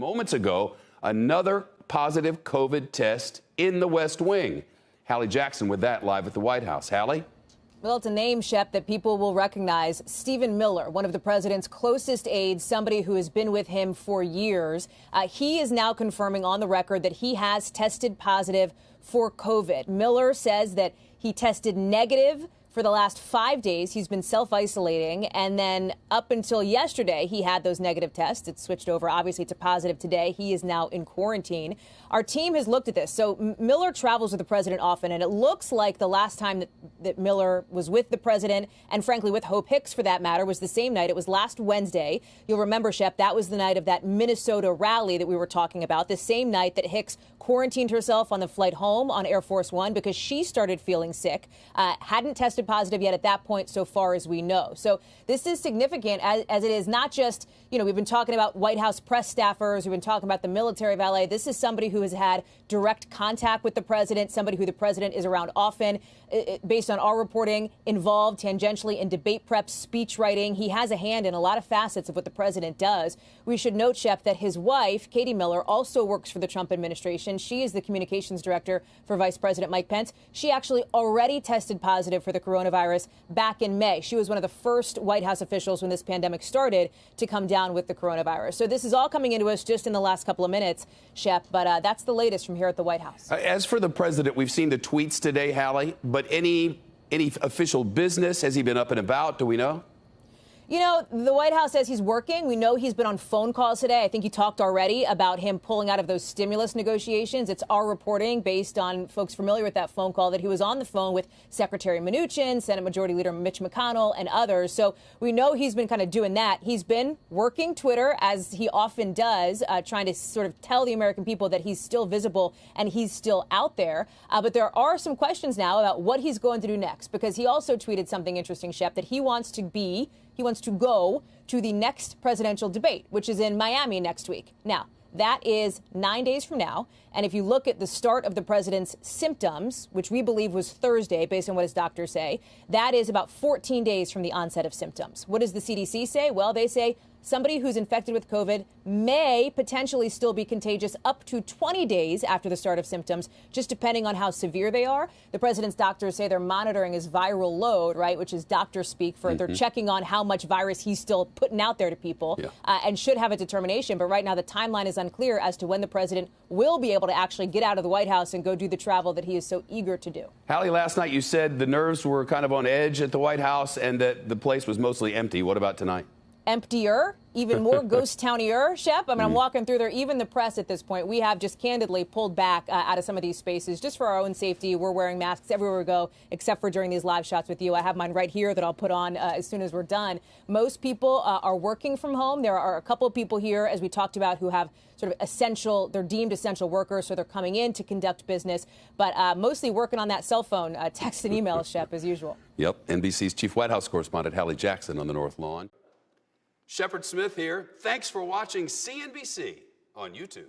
moments ago, another positive COVID test in the West Wing. Hallie Jackson with that live at the White House. Hallie? Well, it's a name, Shep, that people will recognize. Stephen Miller, one of the president's closest aides, somebody who has been with him for years. He is now confirming on the record that he has tested positive for COVID. Miller says that he tested negative for the last 5 days. He's been self-isolating, and then up until yesterday, he had those negative tests. It switched over, obviously, to positive today. He is now in quarantine. Our team has looked at this. So Miller travels with the president often, and it looks like the last time that Miller was with the president, and frankly with Hope Hicks for that matter, was the same night. It was last Wednesday. You'll remember, Shep, that was the night of that Minnesota rally that we were talking about, the same night that Hicks quarantined herself on the flight home on Air Force One because she started feeling sick, hadn't tested positive yet at that point so far as we know. So this is significant as it is not just, we've been talking about White House press staffers, we've been talking about the military valet. This is somebody who has had direct contact with the president, somebody who the president is around often, based on our reporting, involved tangentially in debate prep, speech writing. He has a hand in a lot of facets of what the president does. We should note, Shep, that his wife, Katie Miller, also works for the Trump administration. She is the communications director for Vice President Mike Pence. She actually already tested positive for the coronavirus back in May. She was one of the first White House officials when this pandemic started to come down with the coronavirus. So this is all coming into us just in the last couple of minutes, Shep, but that's the latest from here at the White House. As for the president, we've seen the tweets today, Hallie, but any official business? Has he been up and about? Do we know? The White House says he's working. We know he's been on phone calls today. I think he talked already about him pulling out of those stimulus negotiations. It's our reporting based on folks familiar with that phone call that he was on the phone with Secretary Mnuchin, Senate Majority Leader Mitch McConnell, and others. So we know he's been kind of doing that. He's been working Twitter, as he often does, trying to sort of tell the American people that he's still visible and he's still out there. But there are some questions now about what he's going to do next, because he also tweeted something interesting, Shep, that he wants to go to the next presidential debate, which is in Miami next week. Now, that is 9 days from now. And if you look at the start of the president's symptoms, which we believe was Thursday, based on what his doctors say, that is about 14 days from the onset of symptoms. What does the CDC say? Well, they say somebody who's infected with COVID may potentially still be contagious up to 20 days after the start of symptoms, just depending on how severe they are. The president's doctors say they're monitoring his viral load, right, which is doctor speak for they're checking on how much virus he's still putting out there to people, and should have a determination. But right now, the timeline is unclear as to when the president will be able to actually get out of the White House and go do the travel that he is so eager to do. Hallie, last night you said the nerves were kind of on edge at the White House and that the place was mostly empty. What about tonight? Emptier, even more ghost townier, Shep. I mean, I'm walking through there. Even the press at this point, we have just candidly pulled back out of some of these spaces just for our own safety. We're wearing masks everywhere we go, except for during these live shots with you. I have mine right here that I'll put on as soon as we're done. Most people are working from home. There are a couple of people here, as we talked about, who have sort of essential, they're deemed essential workers, so they're coming in to conduct business, but mostly working on that cell phone, text and email, Shep, as usual. Yep. NBC's chief White House correspondent, Hallie Jackson, on the North Lawn. Shepard Smith here. Thanks for watching CNBC on YouTube.